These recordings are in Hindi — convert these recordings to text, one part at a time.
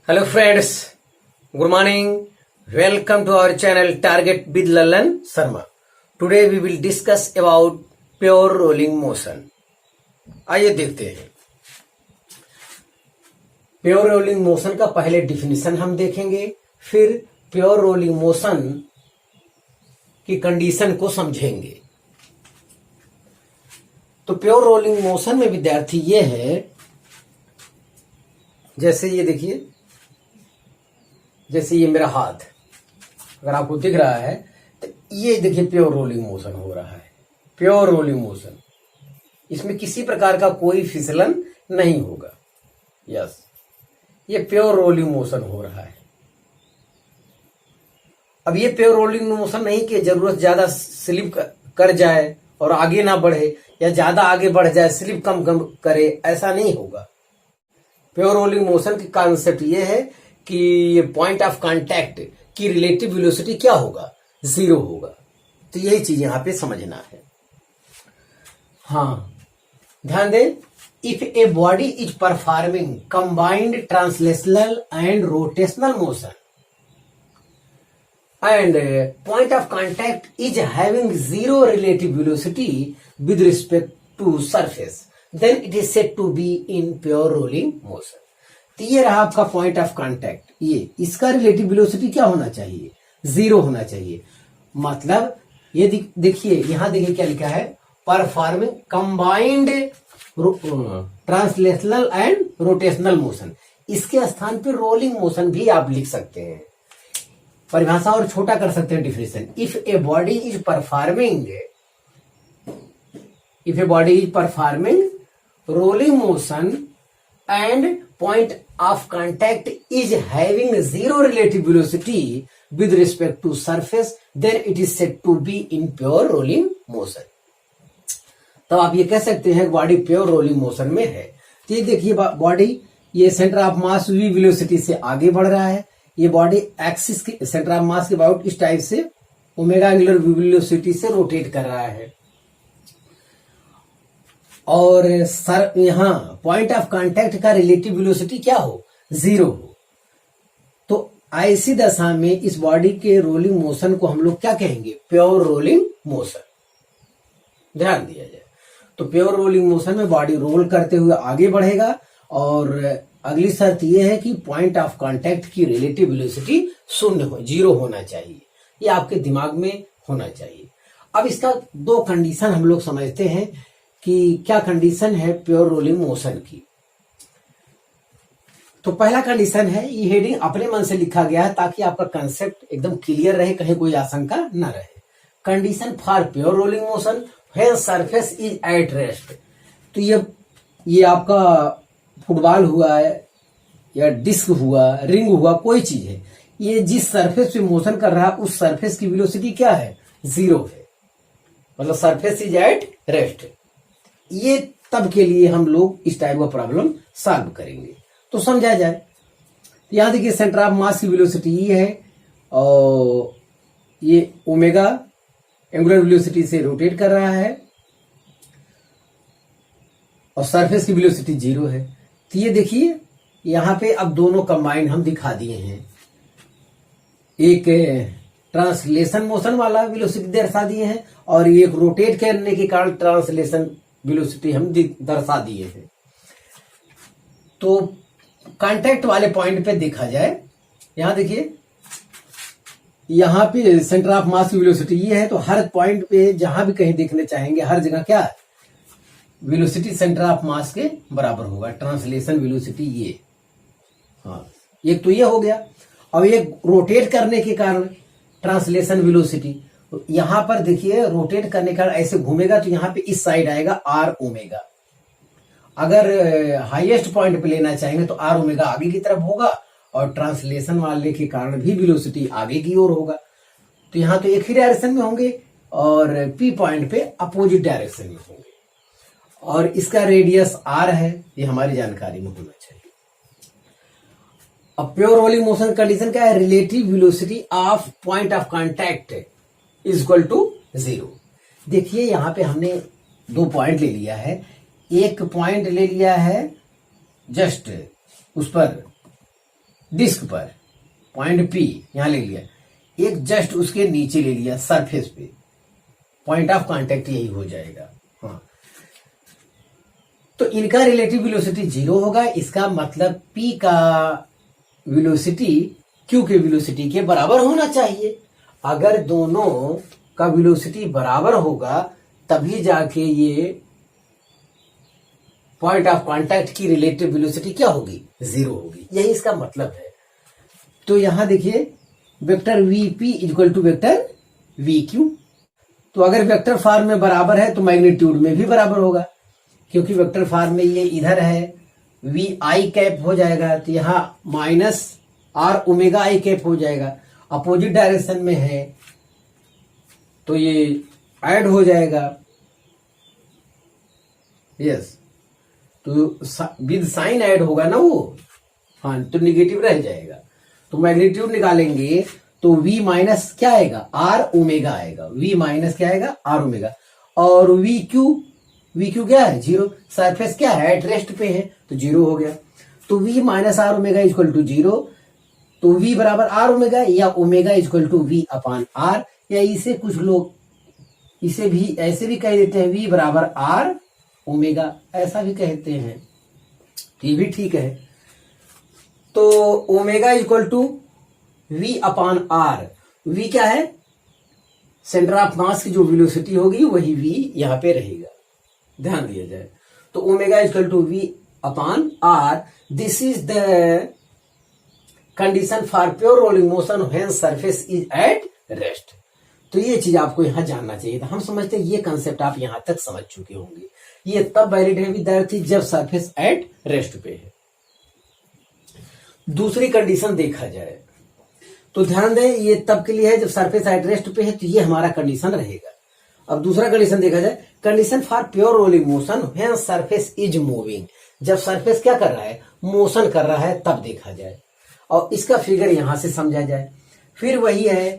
Hello friends, good morning. Welcome to our channel Target with Lalan Sharma. Today we will discuss about pure rolling motion. आइए देखते हैं। प्योर रोलिंग मोशन का पहले डिफिनीशन हम देखेंगे, फिर प्योर रोलिंग मोशन की कंडीशन को समझेंगे। तो प्योर रोलिंग मोशन में विद्यार्थी ये है, जैसे ये देखिए, जैसे ये मेरा हाथ अगर आपको दिख रहा है तो ये देखिए प्योर रोलिंग मोशन हो रहा है। प्योर रोलिंग मोशन, इसमें किसी प्रकार का कोई फिसलन नहीं होगा। यस, ये प्योर रोलिंग मोशन हो रहा है। अब ये प्योर रोलिंग मोशन नहीं कि जरूरत ज्यादा स्लिप कर जाए और आगे ना बढ़े, या ज्यादा आगे बढ़ जाए स्लिप कम करे, ऐसा नहीं होगा। प्योर रोलिंग मोशन की कॉन्सेप्ट ये है कि ये पॉइंट ऑफ कांटेक्ट की रिलेटिव वेलोसिटी क्या होगा, 0 होगा। तो यही चीज यहां पे समझना है। हाँ, ध्यान दें, if a body is performing combined translational and rotational motion and point of contact is having 0 relative velocity with respect to surface, then it is said to be in pure rolling motion. तो ये रहा आपका पॉइंट ऑफ कांटेक्ट। ये इसका रिलेटिव वेलोसिटी क्या होना चाहिए, 0 होना चाहिए। मतलब ये देखिए, यहां देखिए क्या लिखा है, performing combined translational and rotational motion. इसके स्थान पे रोलिंग मोशन भी आप लिख सकते हैं, परिभाषा और छोटा कर सकते हैं definition. If a body is performing rolling motion and point of contact is having 0 relative velocity with respect to surface, then it is said to be in pure rolling motion. तो आप ये कह सकते हैं बॉडी प्योर रोलिंग मोशन में है। तो ये देखिए बॉडी, ये centre of mass v velocity से आगे बढ़ रहा है। ये बॉडी एक्सिस के सेंटर ऑफ मास के अबाउट इस टाइप से ओमेगा एंगुलर वेलोसिटी से रोटेट कर रहा है, और सर यहां पॉइंट ऑफ कांटेक्ट का रिलेटिव वेलोसिटी क्या हो, 0 हो। तो ऐसी दशा में इस बॉडी के रोलिंग मोशन को हम लोग क्या कहेंगे, प्योर रोलिंग मोशन। ध्यान दिया जाए तो प्योर रोलिंग मोशन में बॉडी रोल करते हुए आगे बढ़ेगा, और अगली शर्त यह है कि पॉइंट ऑफ कांटेक्ट की रिलेटिव वेलोसिटी 0 होना चाहिए। ये आपके दिमाग में होना चाहिए। अब इसका 2 कंडीशन हम लोग समझते हैं कि क्या कंडीशन है प्योर रोलिंग मोशन की। तो पहला कंडीशन है, ये हेडिंग अपने मन से लिखा गया है ताकि आपका कंसेप्ट एकदम क्लियर रहे, कहीं कोई आशंका न रहे। Condition for pure rolling motion when surface is at rest. तो ये आपका फुटबॉल हुआ है या डिस्क हुआ, रिंग हुआ, कोई चीज है, ये जिस सरफेस पे मोशन कर रहा है उस सरफेस की वेलोसिटी क्या है, 0 है। मतलब सरफेस इज एट रेस्ट। ये तब के लिए हम लोग इस टाइप का प्रॉब्लम सॉल्व करेंगे। तो समझा जाए, यहां देखिए सेंटर ऑफ मास की वेलोसिटी ये है, और ये ओमेगा एंगुलर वेलोसिटी से रोटेट कर रहा है, और सरफेस की वेलोसिटी 0 है। तो ये देखिए यहां पे अब दोनों कंबाइंड हम दिखा दिए हैं। एक ट्रांसलेशन मोशन वाला वेलोसिटी दर्शा दिए हैं, और एक रोटेट करने के कारण ट्रांसलेशन वेलोसिटी हम दर्शा दिए हैं। तो कांटेक्ट वाले पॉइंट पे देखा जाए, यहां देखिए, यहां पे सेंटर ऑफ मास की वेलोसिटी ये है। तो हर पॉइंट पे जहां भी कहीं देखने चाहेंगे, हर जगह क्या है, वेलोसिटी सेंटर ऑफ मास के बराबर होगा, ट्रांसलेशन वेलोसिटी ये। हाँ, एक तो ये हो गया। और ये रोटेट करने के कारण ट्रांसलेशन वेलोसिटी, यहां पर देखिए रोटेट करने के कारण ऐसे घूमेगा तो यहां पे इस साइड आएगा आर ओमेगा। अगर हाईएस्ट पॉइंट पे लेना चाहेंगे तो आर ओमेगा आगे की तरफ होगा, और ट्रांसलेशन वाले के कारण भी वेलोसिटी आगे की ओर होगा। तो यहां तो एक ही डायरेक्शन में होंगे, और पी पॉइंट पे अपोजिट डायरेक्शन में होंगे, और इसका रेडियस आर है, ये हमारी जानकारी में होना चाहिए। अब प्योर रोलिंग मोशन कंडीशन क्या है, relative velocity of point of contact is equal to 0। देखिए यहां पे हमने 2 पॉइंट ले लिया है। एक पॉइंट ले लिया है जस्ट उस पर डिस्क पर, पॉइंट पी यहां ले लिया, एक जस्ट उसके नीचे ले लिया सरफेस पे, पॉइंट ऑफ कांटेक्ट यही हो जाएगा। हाँ, तो इनका रिलेटिव वेलोसिटी 0 होगा। इसका मतलब P का वेलोसिटी Q के वेलोसिटी के बराबर होना चाहिए। अगर दोनों का वेलोसिटी बराबर होगा तभी जाके ये पॉइंट ऑफ कांटेक्ट की रिलेटिव वेलोसिटी क्या होगी, 0 होगी। यही इसका मतलब है। तो यहां देखिए vector Vp equal to vector Vq। तो अगर वेक्टर फॉर्म में बराबर है तो मैग्नीट्यूड में भी बराबर होगा, क्योंकि वेक्टर फॉर्म में ये इधर है वी आई कैप हो जाएगा, तो यहां minus are omega i cap हो जाएगा। अपोजिट डायरेक्शन में है तो ये ऐड हो जाएगा। यस, तो विद साइन ऐड होगा ना वो, हाँ, तो निगेटिव रह जाएगा। तो मैग्नीट्यूड निकालेंगे तो v माइनस क्या आएगा, आर ओमेगा आएगा। v माइनस क्या आएगा, आर ओमेगा। और वी क्यू क्या है, 0। सरफेस क्या है, एट रेस्ट पे है, तो 0 हो गया। तो v minus are omega equal to 0। तो v बराबर आर ओमेगा या omega equal to v upon r, या इसे कुछ लोग इसे भी ऐसे भी कह देते हैं v बराबर आर ओमेगा, ऐसा भी कहते हैं, ये भी ठीक है। तो omega equal to v upon r, v क्या है, सेंटर ऑफ मास की जो वेलोसिटी होगी वही v यहां पे रहेगा, ध्यान दिया जाए। तो omega equal to v upon r, this is the condition for pure rolling motion when surface is at rest. तो ये चीज आपको यहां जानना चाहिए था। हम समझते हैं ये कंसेप्ट आप यहां तक समझ चुके होंगे। ये तब वैलिड है विद्यार्थी जब सरफेस एट रेस्ट पे है। दूसरी कंडीशन देखा जाए तो ध्यान दें, ये तब के लिए है जब सरफेस एट रेस्ट पे है, तो ये हमारा कंडीशन रहेगा। अब दूसरा कंडीशन देखा जाए, condition for pure rolling motion when surface is moving. जब सरफेस क्या कर रहा है, मोशन कर रहा है, तब देखा जाए। और इसका फिगर यहां से समझा जाए। फिर वही है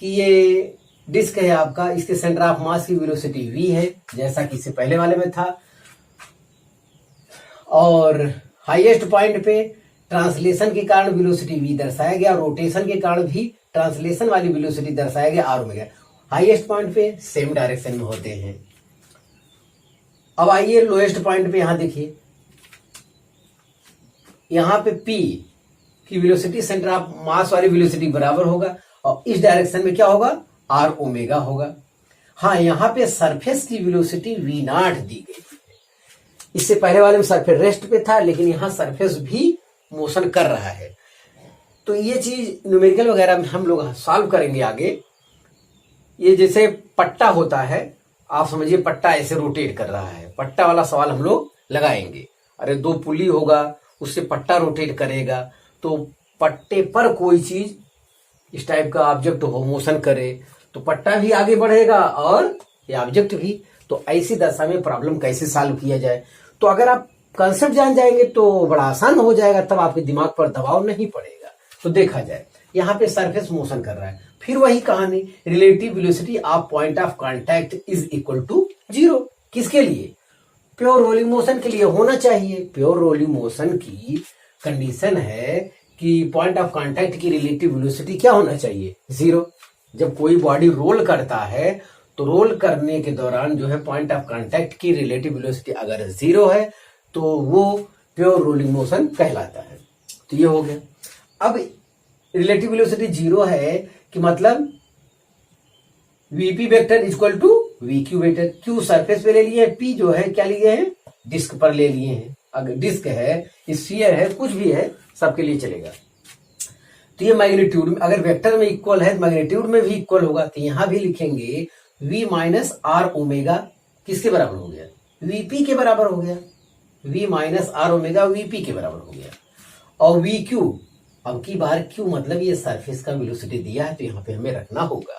कि ये डिस्क है आपका, इसके सेंटर ऑफ मास की वेलोसिटी v है, जैसा कि इससे पहले वाले में था। और हाईएस्ट पॉइंट पे ट्रांसलेशन के कारण वेलोसिटी v दर्शाया गया, रोटेशन के कारण भी ट्रांसलेशन वाली वेलोसिटी दर्शाया गया आर ओमेगा। हाईएस्ट पॉइंट पे सेम डायरेक्शन में होते हैं। अब आइए लोएस्ट पॉइंट पे, यहां देखिए, यहां पे p की वेलोसिटी सेंटर ऑफ मास वाली वेलोसिटी बराबर होगा, और इस डायरेक्शन में क्या होगा, आर ओमेगा होगा। हाँ, यहां पे सरफेस की वेलोसिटी v नॉट दी गई है। इससे पहले वाले में सरफेस रेस्ट पे था, लेकिन यहां सरफेस भी मोशन कर रहा है। तो ये चीज न्यूमेरिकल वगैरह में हम लोग सॉल्व करेंगे आगे। ये जैसे पट्टा होता है, आप समझिए पट्टा ऐसे रोटेट कर रहा है, पट्टा वाला सवाल हम लोग लगाएंगे। अरे दो पुली होगा, उससे पट्टा रोटेट करेगा, तो पट्टे पर कोई चीज इस टाइप का ऑब्जेक्ट हो, मोशन करे, तो पट्टा भी आगे बढ़ेगा और ये ऑब्जेक्ट भी। तो ऐसी दशा में प्रॉब्लम कैसे सॉल्व किया जाए, तो अगर आप कंसेप्ट जान जाएंगे तो बड़ा आसान हो जाएगा, तब आपके दिमाग पर दबाव नहीं पड़ेगा। तो देखा जाए, यहाँ पे सरफेस मोशन कर रहा है, फिर वही कहानी, relative velocity of point of contact is equal to 0। किसके लिए, प्योर रोलिंग मोशन के लिए होना चाहिए। प्योर रोलिंग मोशन की कंडीशन है कि पॉइंट ऑफ कांटेक्ट की रिलेटिव वेलोसिटी क्या होना चाहिए, 0। जब कोई बॉडी रोल करता है तो रोल करने के दौरान जो है पॉइंट ऑफ कांटेक्ट की रिलेटिव वेलोसिटी अगर 0 है तो वो प्योर रोलिंग मोशन कहलाता है। तो ये हो गया। अब रिलेटिव वेलोसिटी 0 है कि मतलब VP vector equal to VQ vector. Q surface पे ले लिए, पी जो है क्या लिए हैं, डिस्क पर ले लिए हैं। अगर डिस्क है, स्फीयर है, कुछ भी है, सबके लिए चलेगा। तो ये मैग्नीट्यूड में, अगर वेक्टर में इक्वल है तो मैग्नीट्यूड में भी इक्वल होगा। तो यहां भी लिखेंगे v माइनस आर ओमेगा किसके बराबर हो गया, वीपी के बराबर हो गया। v minus are omega VP के बराबर हो गया। और वी क्यू, अब की बार क्यू मतलब ये सरफेस का वेलोसिटी दिया है, तो यहां पे हमें रखना होगा।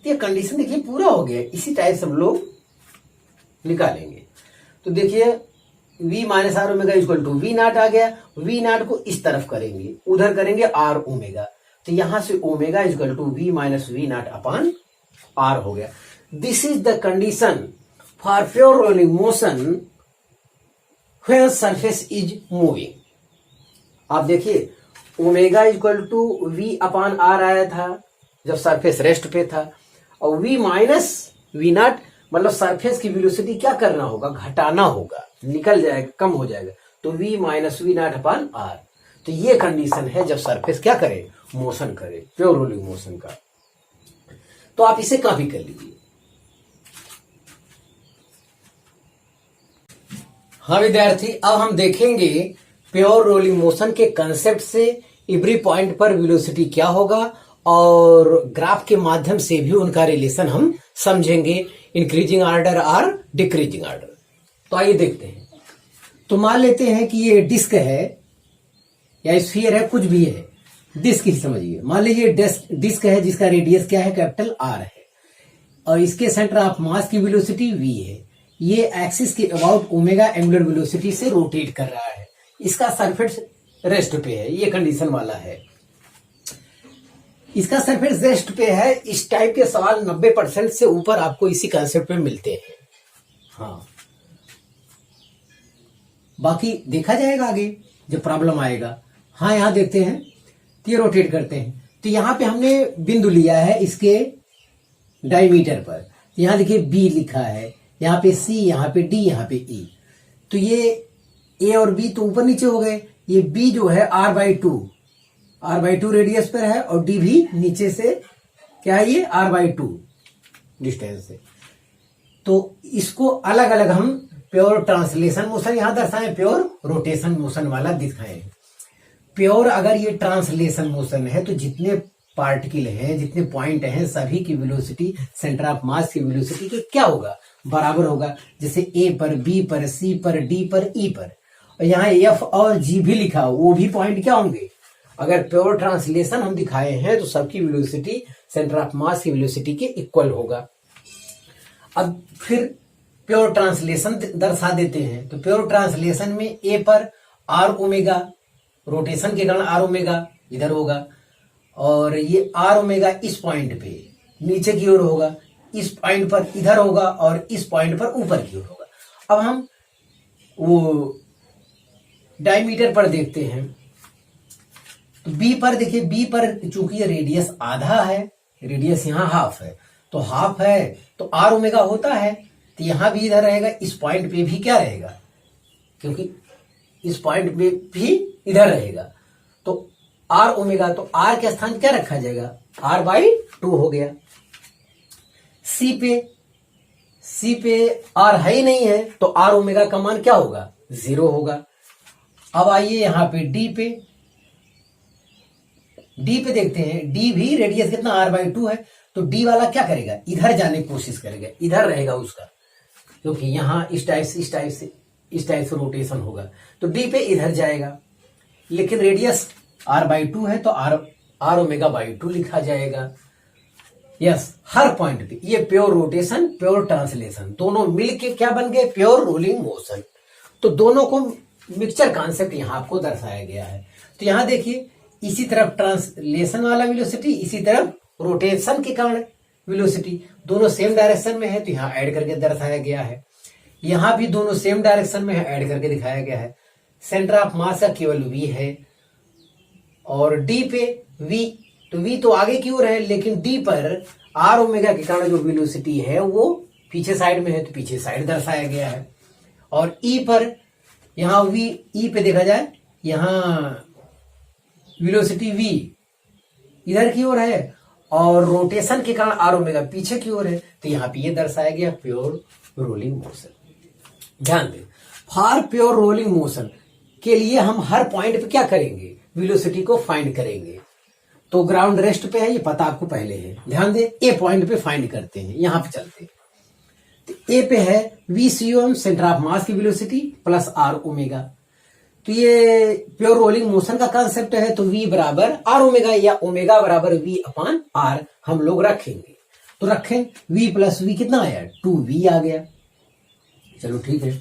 तो ये कंडीशन देखिए पूरा हो गया। इसी टाइप से हम लोग निकालेंगे। तो देखिए v minus are omega equal to V not आ गया। वी नॉट को इस तरफ करेंगे, उधर करेंगे आर ओमेगा, तो यहां से omega equal to v minus v not upon r हो गया। This is the condition for pure rolling motion when surface is moving. आप देखिए omega equal to v upon r आया था जब सरफेस रेस्ट पे था, और वी माइनस वी नॉट मतलब सरफेस की वेलोसिटी क्या करना होगा, घटाना होगा, निकल जाएगा, कम हो जाएगा, तो v minus v not upon r. तो ये कंडीशन है जब सरफेस क्या करे, मोशन करे, प्योर रोलिंग मोशन का। तो आप इसे कॉपी कर लीजिए। हाँ विद्यार्थी, अब हम देखेंगे प्योर रोलिंग मोशन के कंसेप्ट से एवरी पॉइंट पर वेलोसिटी क्या होगा, और ग्राफ के माध्यम से भी उनका रिलेशन हम समझेंगे, इंक्रीजिंग ऑर्डर और डिक्रीजिंग ऑर्डर। तो आइए देखते हैं। तो मान लेते हैं कि ये डिस्क है या स्फीयर है, कुछ भी है, डिस्क ही समझिए। मान लीजिए डिस्क है जिसका रेडियस क्या है, कैपिटल आर है, और इसके सेंटर ऑफ मास की वेलोसिटी वी है। ये एक्सिस के अबाउट ओमेगा एंगुलर वेलोसिटी से रोटेट कर रहा है। इसका सरफेस रेस्ट पे है, ये कंडीशन वाला है। इसका सरफेस रेस्ट पे है। इस टाइप के सवाल 90% से ऊपर आपको इसी कंसेप्ट में मिलते हैं। हाँ, बाकी देखा जाएगा आगे जब प्रॉब्लम आएगा। हाँ, यहां देखते हैं, तो ये रोटेट करते हैं। तो यहां पे हमने बिंदु लिया है इसके डायमीटर पर। यहां देखिए बी लिखा है, यहाँ पे सी, यहाँ पे डी, यहाँ पे ई। तो ये ए और बी तो ऊपर नीचे हो गए। ये बी जो है r/2 रेडियस पर है, और डी भी नीचे से क्या है, ये r/2 डिस्टेंस से। तो इसको अलग अलग हम प्योर ट्रांसलेशन मोशन यहां दर्शाएं, प्योर रोटेशन मोशन वाला दिखाएं। प्योर अगर ये ट्रांसलेशन मोशन है तो जितने पार्टिकल हैं, जितने पॉइंट हैं, सभी की वेलोसिटी सेंटर ऑफ मास की वेलोसिटी के क्या होगा, बराबर होगा। जैसे ए पर, बी पर, सी पर, डी पर, ई पर, और यहाँ एफ और जी भी लिखा हो, वो भी पॉइंट क्या होंगे। अगर प्योर ट्रांसलेशन हम दिखाए हैं तो सबकी वेलोसिटी सेंटर ऑफ मास की वेलोसिटी के इक्वल होगा। अब फिर प्योर ट्रांसलेशन दर्शा देते हैं। तो प्योर ट्रांसलेशन में ए पर आर ओमेगा, रोटेशन के कारण आर ओमेगा इधर होगा, और ये आर ओमेगा इस पॉइंट पे नीचे की ओर होगा, इस पॉइंट पर इधर होगा, और इस पॉइंट पर ऊपर की ओर होगा। अब हम वो डायमीटर पर देखते हैं। तो बी पर देखिए, बी पर चूंकि ये रेडियस आधा है, रेडियस यहाँ हाफ है, तो हाफ है तो आर ओमेगा होता है, तो यहां भी इधर रहेगा, इस पॉइंट पे भी क्या रहेगा, क्योंकि इस पॉइंट पे भी इधर रहेगा, तो आर ओमेगा, तो आर के स्थान क्या रखा जाएगा, r/2 हो गया। सी पे आर है ही नहीं है, तो आर ओमेगा का मान क्या होगा, 0 होगा। अब आइए यहां पे डी पे देखते हैं। डी भी रेडियस कितना, r/2 है, तो डी वाला क्या करेगा, इधर जाने की कोशिश करेगा, इधर रहेगा उसका, क्योंकि यहां इस टाइप से रोटेशन होगा, तो डी पे इधर जाएगा। लेकिन रेडियस r/2 है, तो आर ओमेगा बाई 2 लिखा जाएगा। यस, हर पॉइंट पे ये प्योर रोटेशन, प्योर ट्रांसलेशन दोनों मिलके क्या बन गए, प्योर रोलिंग मोशन। तो दोनों को मिक्सचर कॉन्सेप्ट यहां आपको दर्शाया गया है। तो यहां देखिए, इसी तरफ ट्रांसलेशन वाला वेलोसिटी, इसी तरफ रोटेशन के कारण वेलोसिटी, दोनों सेम डायरेक्शन में है, तो यहां ऐड करके दर्शाया गया है। यहां भी दोनों सेम डायरेक्शन में है, ऐड करके दिखाया गया है। सेंटर ऑफ मास का केवल वी है, और डी पे वी, तो वी तो आगे की ओर है, लेकिन डी पर आर ओमेगा के कारण जो वेलोसिटी है वो पीछे साइड में है, तो पीछे साइड दर्शाया गया है। और ई पर, यहां वी, ई पे देखा जाए, यहां वेलोसिटी वी इधर की ओर है, और रोटेशन के कारण आर ओमेगा पीछे की ओर है, तो यहां पे ये दर्शाया गया प्योर रोलिंग मोशन। ध्यान दें, फॉर प्योर रोलिंग मोशन के लिए हम हर पॉइंट पे क्या करेंगे, वेलोसिटी को फाइंड करेंगे। तो ग्राउंड रेस्ट पे है, ये पता आपको पहले है। ध्यान दें, ए पॉइंट पे फाइंड करते हैं, यहां पे चलते हैं। तो ए पे है v COM, centre of mass की वेलोसिटी, प्लस आर ओमेगा। तो ये प्योर रोलिंग मोशन का कंसेप्ट है, तो v बराबर आर ओमेगा, या ओमेगा बराबर v अपान आर हम लोग रखेंगे। तो रखें, v प्लस v कितना आया, 2v आ गया। चलो ठीक है।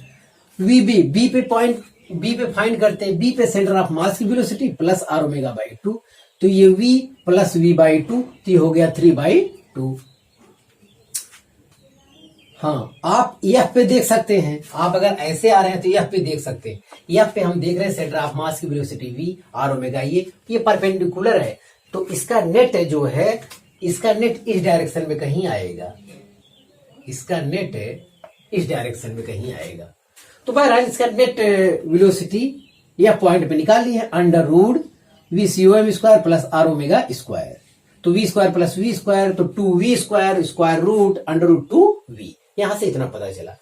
बी पे फाइंड करते हैं। बी पे सेंटर ऑफ मास की velocity plus r omega by 2, तो ये v प्लस v बाई 2, तो ये हो गया 3/2। हाँ, आप एफ पे देख सकते हैं। आप अगर ऐसे आ रहे हैं तो एफ पे देख सकते हैं। एफ पे हम देख रहे हैं सेंटर ऑफ मास की वेलोसिटी वी आर ओमेगा, ये परपेंडिकुलर है, तो इसका नेट जो है, इसका नेट इस डायरेक्शन में कहीं आएगा, इसका नेट इस डायरेक्शन में कहीं आएगा। तो बहरहाल इसका नेट वेलोसिटी या पॉइंट पे निकाल ली है, अंडर रूट वी सी O M square plus r omega square. तो v square plus v square, तो 2v square square root under root 2v। यहां से इतना पता चला।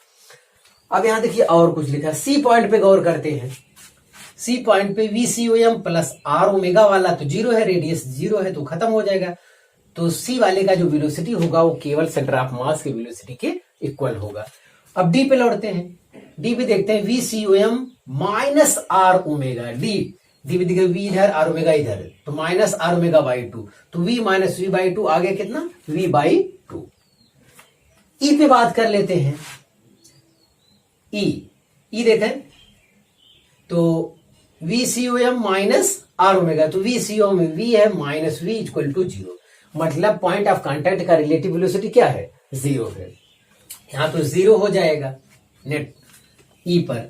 अब यहां देखिए और कुछ लिखा, सी पॉइंट पे गौर करते हैं। सी पॉइंट पे वी सी ओ एम प्लस आर ओमेगा वाला तो जीरो है, रेडियस जीरो है तो खत्म हो जाएगा। तो सी वाले का जो वेलोसिटी होगा वो केवल सेंटर ऑफ मास के वेलोसिटी के इक्वल होगा। अब डी पे लौटते हैं। डी पे देखते हैं v C O M minus are omega, D भी दिखे, वी इधर आर ओमेगा इधर, तो माइनस आर ओमेगा बाई 2, तो वी माइनस वी बाई 2 आगे कितना, वी बाई 2। ई पे बात कर लेते हैं। ई देखें तो v C O M minus are omega, तो वी सी ओ में वी है माइनस वी इक्वल टू 0, मतलब पॉइंट ऑफ कांटेक्ट का रिलेटिव वेलोसिटी क्या है, 0 है। यहां तो 0 हो जाएगा नेट ई पर।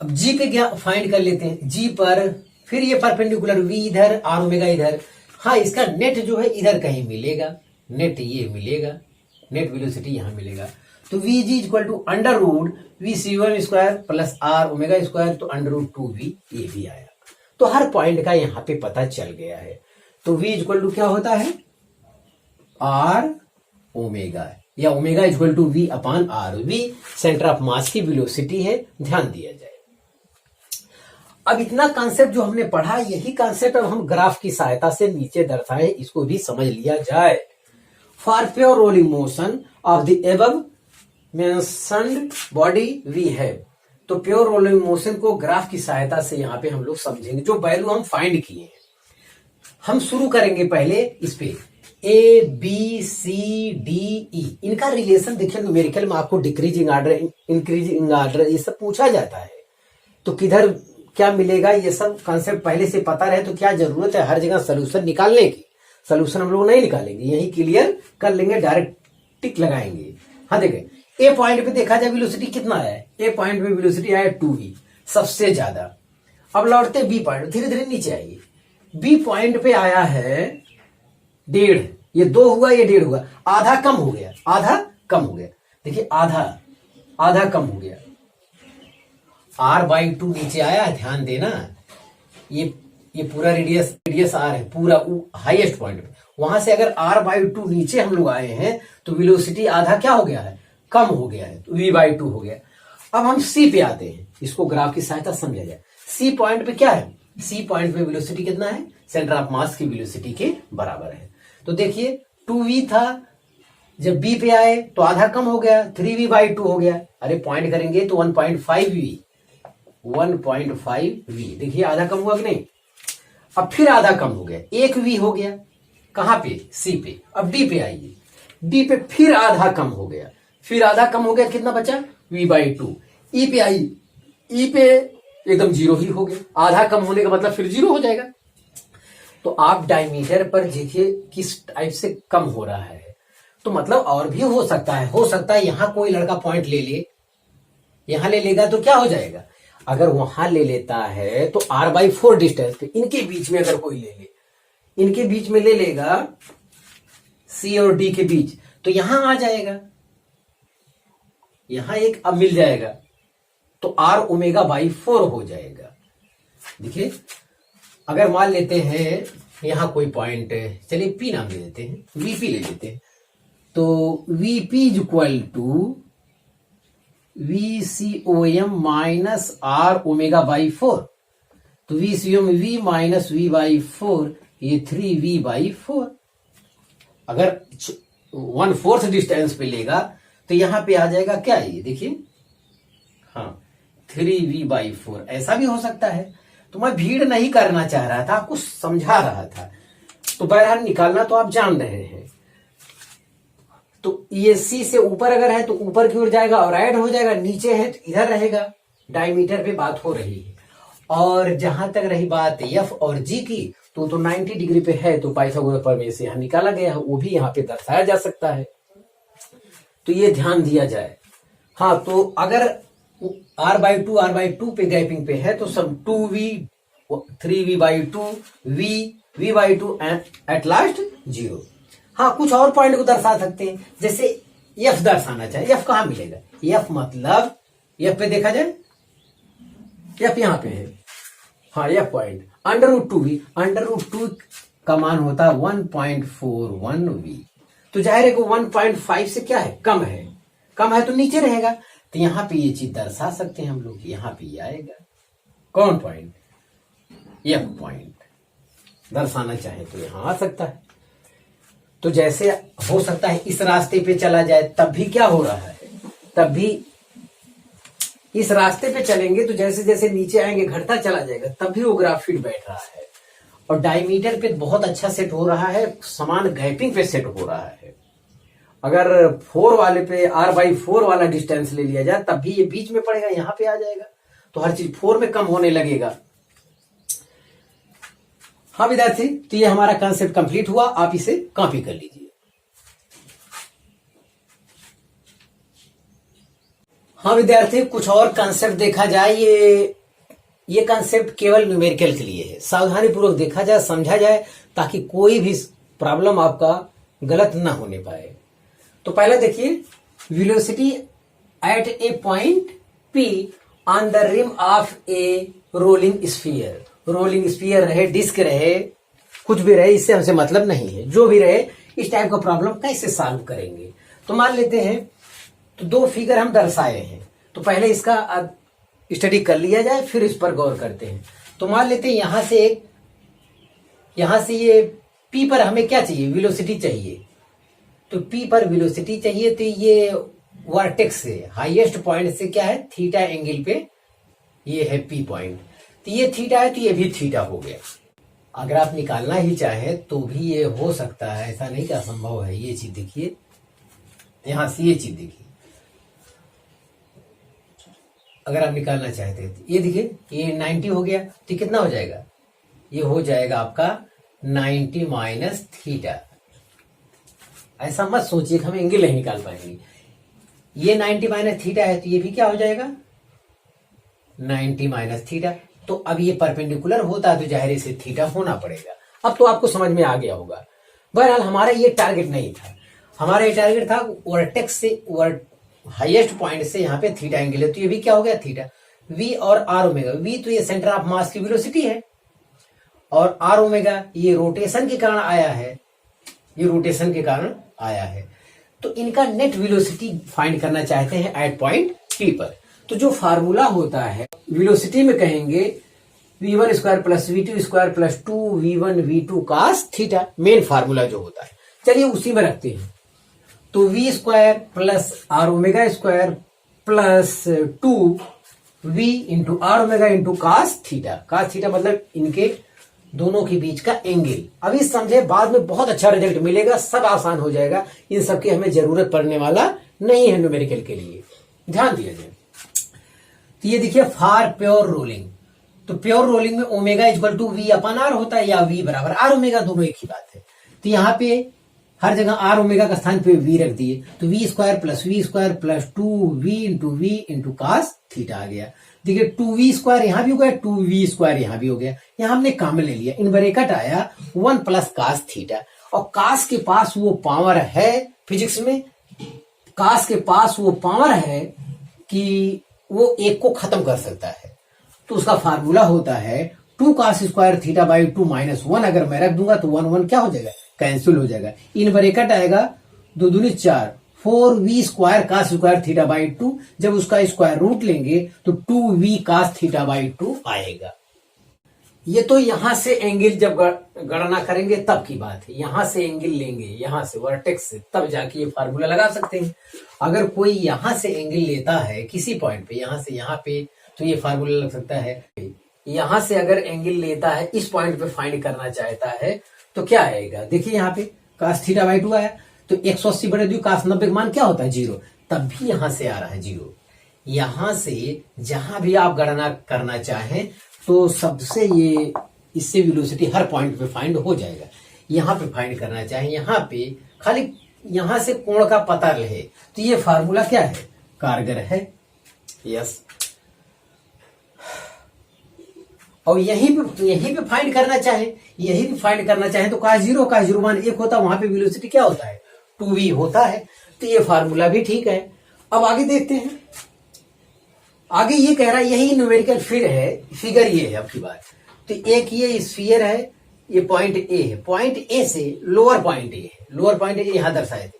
अब जी पे क्या फाइंड कर लेते हैं। जी पर फिर ये परपेंडिकुलर वी इधर आर ओमेगा इधर, हाँ इसका नेट जो है इधर कहीं मिलेगा, नेट ये मिलेगा, नेट वेलोसिटी यहां मिलेगा। तो v G equal to under root v C O M square plus r omega square, तो अंडर रूट 2v ये भी आया। तो हर पॉइंट का यहां पे पता चल गया है। तो v इक्वल टू क्या होता है, आर ओमेगा, या omega equal to v upon r. V centre of mass की वेलोसिटी है, ध्यान दिया जाए। अब इतना कॉन्सेप्ट जो हमने पढ़ा, यही कॉन्सेप्ट अब हम ग्राफ की सहायता से नीचे दर्शाए, इसको भी समझ लिया जाए। For pure rolling motion of the above mentioned body we have, तो प्योर रोलिंग मोशन को ग्राफ की सहायता से यहां पे हम लोग समझेंगे, जो वैल्यू हम फाइंड किए हैं। हम शुरू करेंगे पहले इस पे A B C D E, इनका रिलेशन देखिए न्यूमेरिकल में आपको डिक्रीजिंग ऑर्डर इंक्रीजिंग ऑर्डर ये सब पूछा जाता है, तो किधर क्या मिलेगा ये सब कॉन्सेप्ट पहले से पता रहे तो क्या जरूरत है हर जगह सोल्यूशन निकालने की। सोल्यूशन हम लोग नहीं निकालेंगे, यही क्लियर कर लेंगे, डायरेक्ट टिक लगाएंगे। हाँ देखें ए पॉइंट पे देखा जाए वेलोसिटी कितना आया है, ए पॉइंट पे वेलोसिटी आया 2v सबसे ज्यादा। अब लौटते बी पॉइंट, धीरे धीरे नीचे आइए। बी पॉइंट पे आया है 1.5, ये 2 हुआ, ये 1.5 हुआ, आधा कम हो गया, आधा कम हो गया। देखिए आधा कम हो गया, r बाई 2 नीचे आया, ध्यान देना। ये पूरा रेडियस r है, पूरा हाईएस्ट पॉइंट पे, वहां से अगर r बाई 2 नीचे हम लोग आए हैं तो वेलोसिटी आधा क्या हो गया है, कम हो गया है, तो v बाई 2 हो गया। अब हम c पे आते हैं, इसको ग्राफ की सहायता समझा जाए। c पॉइंट पे क्या है, c पॉइंट पे वेलोसिटी कितना है, सेंटर ऑफ मास की वेलोसिटी के बराबर है। तो देखिए 2v था, जब b पे आए तो आधा कम हो गया, 3v बाई 2 हो गया। अरे पॉइंट करेंगे तो 1.5v, देखिए आधा कम हुआ कि नहीं। अब फिर आधा कम हो गया, 1v हो गया, कहां पे, c पे। अब d पे आइए, d पे फिर आधा कम हो गया, कितना बचा, v बाई 2। e पे आइए, e पे एकदम 0 ही हो गया, आधा कम होने का मतलब फिर 0 हो जाएगा। तो आप डायमीटर पर देखिए किस टाइप से कम हो रहा है, तो मतलब और भी हो सकता है यहां कोई लड़का पॉइंट ले ले, यहां ले लेगा तो क्या हो जाएगा, अगर वहां ले लेता है तो r/4 डिस्टेंस पे इनके बीच में अगर कोई ले ले, इनके बीच में ले लेगा c और d के बीच, तो यहां आ जाएगा, यहां एक अब मिल जाएगा, तो r ओमेगा बाई 4 हो जाएगा। देखिए अगर मान लेते हैं यहां कोई पॉइंट, चलिए p नाम दे देते हैं, vp ले लेते हैं, तो vp equal to VCOM minus r omega by 4, तो VCOM v minus v by 4, ये 3v बाई 4। अगर 1/4 डिस्टेंस पे लेगा तो यहां पे आ जाएगा क्या, ये देखिए, हाँ 3v बाई 4, ऐसा भी हो सकता है। तो मैं भीड़ नहीं करना चाह रहा था, आपको समझा रहा था, तो बहरहाल निकालना तो आप जान रहे हैं। तो ये सी से ऊपर अगर है तो ऊपर की ओर जाएगा और ऐड हो जाएगा, नीचे है तो इधर रहेगा, डायमीटर पे बात हो रही है। और जहां तक रही बात एफ और जी की, तो 90 डिग्री पे है, तो पाइथागोरस प्रमेय से यहां निकाला गया है, वो भी यहां पे दर्शाया जा सकता है। तो ये ध्यान दिया जाए। हाँ, तो अगर r/2 पे गैपिंग पे है तो सब 2v 3v/2 v/2 and at last 0। हाँ, कुछ और पॉइंट को दर्शा सकते हैं, जैसे f दर्शाना चाहे, f कहां मिलेगा? f मतलब f पे देखा जाए, f यहां पे है। हाँ, f पॉइंट √2v, √2 का मान होता है 1.41v। तो जाहिर है कि 1.5 से क्या है? कम है। कम है तो नीचे रहेगा। तो यहां पे ये चीज दर्शा सकते हैं हम लोग, यहां पे ये आएगा। कौन पॉइंट? f पॉइंट दर्शाना चाहे तो यहां आ सकता है। तो जैसे हो सकता है इस रास्ते पे चला जाए, तब भी क्या हो रहा है? तब भी इस रास्ते पे चलेंगे तो जैसे जैसे नीचे आएंगे घटता चला जाएगा, तब भी वो ग्राफ फिट बैठ रहा है। और डायमीटर पे बहुत अच्छा सेट हो रहा है, समान गैपिंग पे सेट हो रहा है। अगर 4 वाले पे r/4 वाला डिस्टेंस ले लिया जाए, तब भी ये बीच में पड़ेगा, यहां पे आ जाएगा। तो हर चीज 4 में कम होने लगेगा। हाँ विद्यार्थी, तो ये हमारा कॉन्सेप्ट कंप्लीट हुआ। आप इसे कॉपी कर लीजिए। हाँ विद्यार्थी, कुछ और कॉन्सेप्ट देखा जाए। ये कॉन्सेप्ट केवल न्यूमेरिकल के लिए है। सावधानी पूर्वक देखा जाए, समझा जाए, ताकि कोई भी प्रॉब्लम आपका गलत ना होने पाए। तो पहले देखिए, velocity at a point P on the rim of a rolling sphere. Rolling sphere रहे, डिस्क रहे, कुछ भी रहे, इससे हमसे मतलब नहीं है। जो भी रहे, इस टाइप का प्रॉब्लम कैसे सॉल्व करेंगे? तो मान लेते हैं, तो 2 फिगर हम दर्शाए हैं, तो पहले इसका स्टडी कर लिया जाए, फिर इस पर गौर करते हैं। तो मान लेते हैं यहां से ये P पर हमें क्या चाहिए? वेलोसिटी चाहिए। तो P पर वेलोसिटी चाहिए, तो ये वर्टेक्स से हाईएस्ट पॉइंट से क्या है? थीटा एंगल पे ये है P पॉइंट। तो ये थीटा है, तो ये भी थीटा हो गया। अगर आप निकालना ही चाहे तो भी ये हो सकता है, ऐसा नहीं कि असंभव है। ये चीज देखिए, यहां से ये चीज देखिए, अगर आप निकालना चाहते हैं तो ये देखिए, ये 90 हो गया। तो कितना हो जाएगा? ये हो जाएगा आपका 90 माइनस थीटा। ऐसा मत सोचिए कि हम एंगल नहीं निकाल पाएंगे। ये 90 माइनस थीटा है, तो ये भी क्या हो जाएगा? 90 माइनस थीटा। तो अब ये परपेंडिकुलर होता है, तो जाहिर से थीटा होना पड़ेगा। अब तो आपको समझ में आ गया होगा। बहरहाल हमारा ये टारगेट नहीं था। हमारा ये टारगेट था वर्टेक्स से हाईएस्ट पॉइंट से यहाँ पे थीटा एंगल है, तो ये भी क्या हो गया? थीटा। v और r ओमेगा। v तो ये सेंटर ऑफ मास की वेलोसिटी है, और r ओमेगा ये रोटेशन के कारण आया है। ये रोटेशन के कारण आया है। तो इनका नेट वेलोसिटी फाइंड करना चाहते हैं एट पॉइंट P पर। तो जो फार्मूला होता है वेलोसिटी में, कहेंगे v1 square plus v2 square plus 2v1 v2 cos theta, main formula जो होता है। चलिए उसी में रखते हैं। तो v square plus r omega square plus 2v into r omega into cos theta. cos theta मतलब इनके दोनों के बीच का एंगल। अभी समझे, बाद में बहुत अच्छा रिजल्ट मिलेगा, सब आसान हो जाएगा। इन सबकी हमें जरूरत पड़ने वाला नहीं है न्यूमेरिकल के लिए, ध्यान दिया जाए। तो ये देखिए, फॉर प्योर रोलिंग। तो प्योर रोलिंग में omega equal to v upon r होता है, या v बराबर r ओमेगा, दोनों एक ही बात है। तो यहाँ पे हर जगह r ओमेगा का स्थान पे v रख दिए, तो v square plus 2v into cos theta आ गया। देखिए 2v स्क्वायर यहां भी हो गया, 2v स्क्वायर यहां भी हो गया। यहां हमने कॉमन ले लिया, इन ब्रैकेट आया 1 प्लस cos थीटा। और cos के पास वो पावर है, फिजिक्स में cos के पास वो पावर है कि वो एक को खत्म कर सकता है। तो उसका फार्मूला होता है 2 cos square theta by 2 minus 1। अगर मैं रख दूंगा तो 1 क्या हो जाएगा? कैंसिल हो जाएगा। इन ब्रैकेट आएगा 2 दूनी 4, 4v square cos square theta by 2। जब उसका स्क्वायर रूट लेंगे तो 2v cos थीटा बाई 2 आएगा। ये तो यहां से एंगल जब गणना करेंगे तब की बात है। यहां से एंगल लेंगे, यहां से वर्टेक्स से, तब जाके ये फार्मूला लगा सकते हैं। अगर कोई यहां से एंगल लेता है किसी पॉइंट पे, यहां से यहां पे, तो ये फार्मूला लग सकता है। यहां से अगर एंगल लेता है, इस पॉइंट पे फाइंड करना चाहता है, तो क्या आएगा? देखिए यहाँ पे cos थीटा बाई 2 आया, तो 180 बटे 2 cos 90 का मान क्या होता है? 0। तब भी यहां से आ रहा है 0। यहां से जहां भी आप गणना करना चाहें तो सबसे ये इससे वेलोसिटी हर पॉइंट पे फाइंड हो जाएगा। यहां पे फाइंड करना चाहें, यहां पे खाली यहां से कोण का पता रहे, तो ये फार्मूला क्या है, कारगर है। यस, और यहीं पे फाइंड करना चाहे तो cos 0 cos 0 मान 1 होता, वहां पे वेलोसिटी क्या होता है 2v होता है। तो ये फार्मूला भी ठीक है। अब आगे देखते हैं, आगे ये कह रहा है यही न्यूमेरिकल फिगर ये है अब की बात। तो एक ये स्फीयर है, ये पॉइंट ए है, पॉइंट ए से लोअर पॉइंट ए है, लोअर पॉइंट ए यहां दर्शाए थे।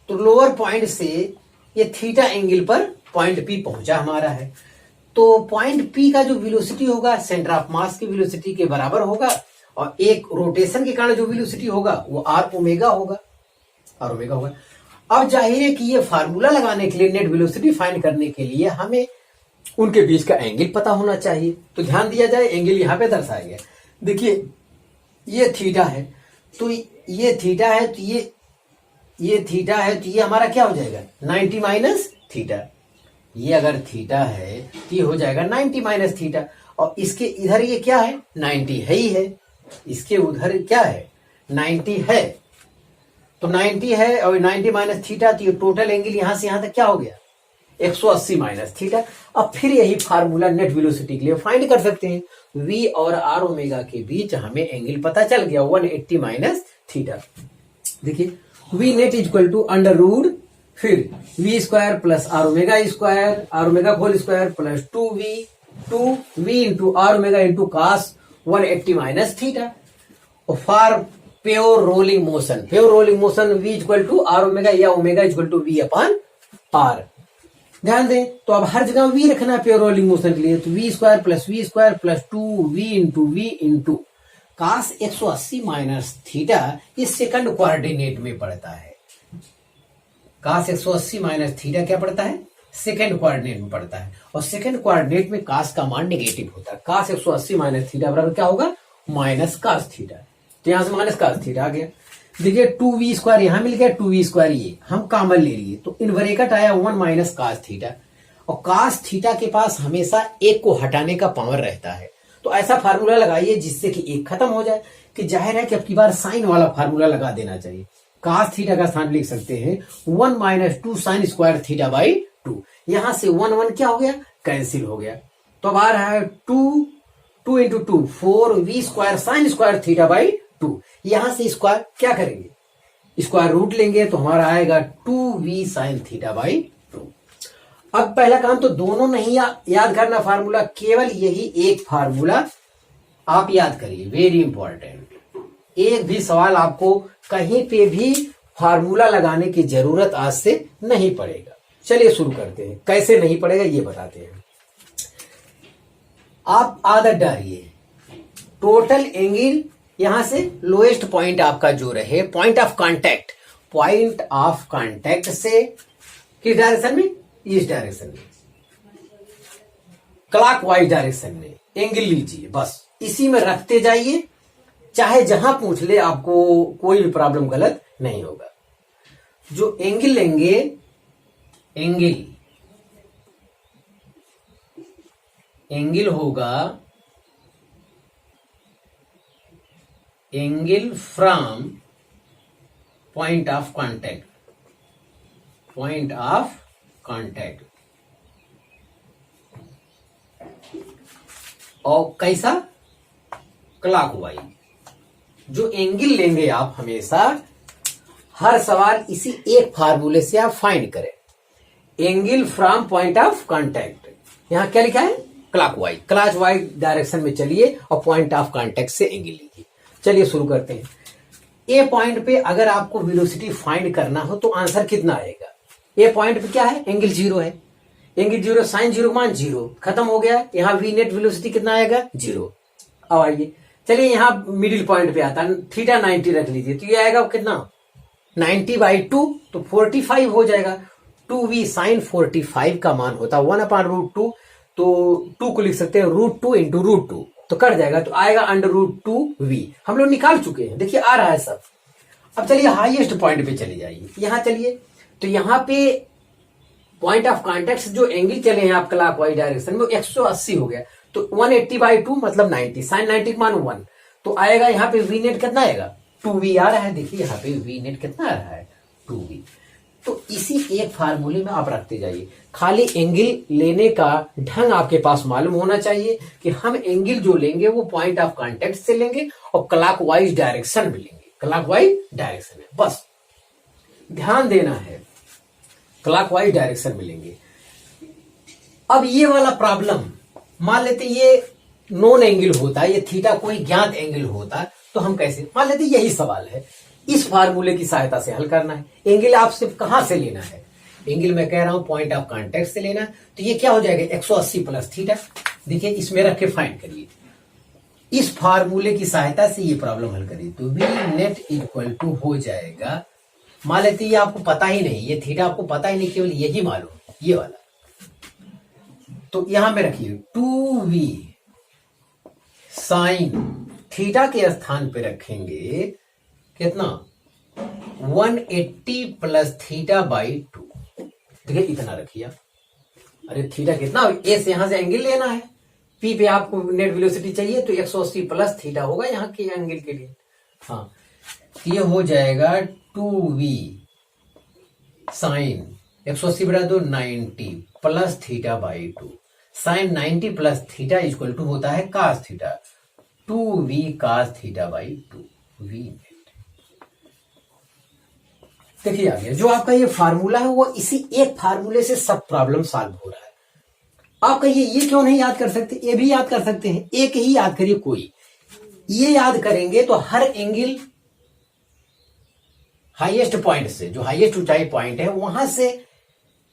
तो लोअर पॉइंट से ये थीटा एंगल पर पॉइंट पी पहुंचा हमारा है। तो पॉइंट पी का जो वेलोसिटी होगा सेंटर ऑफ मास की वेलोसिटी के बराबर होगा, और एक रोटेशन के कारण जो वेलोसिटी होगा वो आर ओमेगा होगा। अब जाहिर है कि ये फार्मूला लगाने के लिए, नेट वेलोसिटी फाइंड करने के लिए हमें उनके बीच का एंगल पता होना चाहिए। तो ध्यान दिया जाए, एंगल यहां पे दर्शाया गया। देखिए ये थीटा है, तो ये थीटा है, तो ये थीटा है, तो ये हमारा क्या हो जाएगा 90 माइनस थीटा। ये अगर थीटा है तो ये हो जाएगा 90 माइनस थीटा, और इसके इधर ये क्या है 90 है ही है, इसके उधर क्या है 90 है, तो 90 है और 90 माइनस थीटा, तो ये टोटल एंगल यहां से यहां तक क्या हो गया 180 माइनस थीटा। अब फिर यही फार्मूला नेट वेलोसिटी के लिए फाइंड कर सकते हैं। v और r ओमेगा के बीच हमें एंगल पता चल गया 180 माइनस थीटा। देखिए v net equal to under root फिर v square plus r omega whole square plus 2v into r omega into cos 180 minus theta. और for pure rolling motion v equal to r omega या omega equal to v upon r। ध्यान दें, तो अब हर जगह v रखना है प्योर रोलिंग मोशन के लिए। तो v square plus 2v into cos 180 minus theta, इस सेकंड कोऑर्डिनेट में पड़ता है। cos 180 माइनस थीटा क्या पड़ता है सेकंड कोऑर्डिनेट में पड़ता है, और सेकंड कोऑर्डिनेट में cos का मान नेगेटिव होता है। cos 180 माइनस थीटा बराबर क्या होगा माइनस cos थीटा। तो यहां से माइनस cos थीटा आ गया। देखिए 2v स्क्वायर यहां मिल गया, 2v स्क्वायर ये हम कॉमन ले लिए, तो इन ब्रैकेट आया 1 माइनस cos थीटा। और cos थीटा के पास हमेशा एक को हटाने का पावर रहता है। तो ऐसा फार्मूला लगाइए जिससे कि एक खत्म हो जाए, कि जाहिर है कि अब की बार साइन वाला फार्मूला लगा देना चाहिए। cos थीटा का स्थान लिख सकते हैं 1 minus 2 sine square theta by 2। यहां से 1 क्या हो गया कैंसिल हो गया। तो अब आ रहा है 2 into 2 4v square sine square theta by 2। यहां से स्क्वायर क्या करेंगे स्क्वायर रूट लेंगे, तो हमारा आएगा 2v साइन थीटा बाई 2। अब पहला काम तो दोनों नहीं याद करना फार्मूला, केवल यही एक फार्मूला आप याद करिए, वेरी इंपॉर्टेंट। एक भी सवाल आपको कहीं पे भी फार्मूला लगाने की जरूरत आज से नहीं पड़ेगा। चलिए शुरू करते हैं, कैसे नहीं पड़ेगा ये बताते हैं। आप आदत डालिए, टोटल एंगल यहां से लोएस्ट पॉइंट आपका जो रहे पॉइंट ऑफ कांटेक्ट से किस डायरेक्शन में इस डायरेक्शन में क्लॉकवाइज डायरेक्शन में एंगल लीजिए, बस इसी में रखते जाइए, चाहे जहां पूछ ले आपको कोई भी प्रॉब्लम गलत नहीं होगा। जो एंगल लेंगे एंगल होगा angle from point of contact और कैसा क्लॉकवाइज। जो एंगल लेंगे आप हमेशा हर सवाल इसी एक फार्मूले से आप फाइंड करें, angle from point of contact. यहां क्या लिखा है क्लॉकवाइज डायरेक्शन में चलिए और पॉइंट ऑफ कांटेक्ट से एंगल लीजिए। चलिए शुरू करते हैं। ए पॉइंट पे अगर आपको वेलोसिटी फाइंड करना हो तो आंसर कितना आएगा। ए पॉइंट पे क्या है एंगल 0 है, एंगल 0 साइन 0 मान 0 खत्म हो गया। यहां वी नेट वेलोसिटी कितना आएगा 0। अब आइए चलिए यहां मिडिल पॉइंट पे आता है थीटा 90 रख लीजिए, तो ये आएगा कितना 90 बाई 2 तो 45 हो जाएगा। 2v साइन 45 का मान होता है 1/√2, तो 2 को लिख सकते हैं √2 इंटू √2 तो कट जाएगा, तो आएगा √2v। हम लोग निकाल चुके हैं, देखिए आ रहा है सब। अब चलिए हाईएस्ट पॉइंट पे चले जाइए, यहां चलिए, तो यहां पे पॉइंट ऑफ कांटेक्ट जो एंगल चले हैं आप क्लॉकवाइज डायरेक्शन में 180 हो गया, तो 180 बाई 2 मतलब 90 साइन 90 मान 1, तो आएगा यहाँ पे वी नेट कितना आएगा 2v आ रहा है। देखिए यहाँ पे वी नेट कितना आ रहा है 2v। तो इसी एक फार्मूले में आप रखते जाइए। खाली एंगल लेने का ढंग आपके पास मालूम होना चाहिए कि हम एंगल जो लेंगे वो पॉइंट ऑफ कांटेक्ट से लेंगे और क्लॉकवाइज डायरेक्शन में लेंगे, क्लॉकवाइज डायरेक्शन में, बस ध्यान देना है, क्लॉकवाइज डायरेक्शन में लेंगे। अब ये वाला प्रॉब्लम मान लेते ये नॉन एंगल होता, ये थीटा कोई ज्ञात एंगल होता, तो हम कैसे, मान लेते यही सवाल है, इस फार्मूले की सहायता से हल करना है। एंगल आप सिर्फ कहां से लेना है, एंगल मैं कह रहा हूं पॉइंट ऑफ कांटेक्ट से लेना है। तो ये क्या हो जाएगा 180 प्लस थीटा, देखिए इसमें रख के फाइंड करिए। इस फार्मूले की सहायता से ये प्रॉब्लम हल करिए तो वी नेट इक्वल टू हो जाएगा, मान लेते ये आपको पता ही नहीं, ये थीटा आपको पता ही नहीं, केवल यही मालूम ये वाला, तो यहां में रखिए 2v साइन थीटा के स्थान पे रखेंगे कितना 180 प्लस थीटा बाई 2। देखिए इतना रखिए, अरे थीटा कितना, ए से यहां से एंगल लेना है, पी पे आपको नेट वेलोसिटी चाहिए तो 180 प्लस थीटा होगा यहां के एंगल के लिए। हाँ ये हो जाएगा 2v साइन 180 बटा 2 90 plus theta by 2। Sine 90 plus theta equal to होता है cos theta, 2v cos theta by 2 v। देखिए आ गया, जो आपका ये फार्मूला है वो इसी एक फार्मूले से सब प्रॉब्लम सॉल्व हो रहा है। आप कहिए ये क्यों नहीं याद कर सकते, ये भी याद कर सकते हैं, एक ही याद करिए कोई, ये याद करेंगे तो हर एंगल हाईएस्ट पॉइंट से, जो हाईएस्ट ऊंचाई पॉइंट है वहां से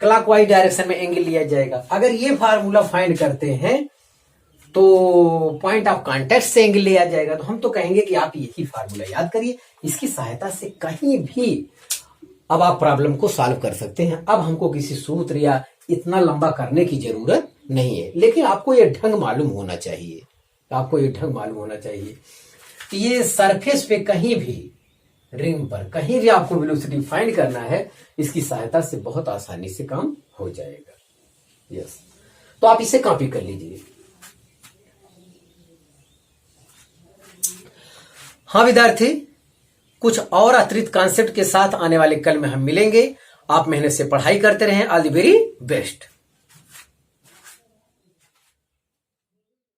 क्लॉकवाइज डायरेक्शन में एंगल लिया जाएगा। अगर ये फार्मूला फाइंड करते हैं तो पॉइंट ऑफ कांटेक्ट से एंगल लिया जाएगा। तो हम तो कहेंगे कि आप यही फार्मूला याद करिए, इसकी सहायता से कहीं भी अब आप प्रॉब्लम को सॉल्व कर सकते हैं। अब हमको किसी सूत्र या इतना लंबा करने की जरूरत नहीं है, लेकिन आपको ये ढंग मालूम होना चाहिए, आपको ये ढंग मालूम होना चाहिए। ये सरफेस पे कहीं भी, रिंग पर कहीं भी आपको वेलोसिटी फाइंड करना है, इसकी सहायता से बहुत आसानी से काम हो जाएगा। यस, तो आप इसे कॉपी कर लीजिए। हाँ विद्यार्थी, कुछ और अतिरिक्त कॉन्सेप्ट के साथ आने वाले कल में हम मिलेंगे। आप मेहनत से पढ़ाई करते रहें। All the very best.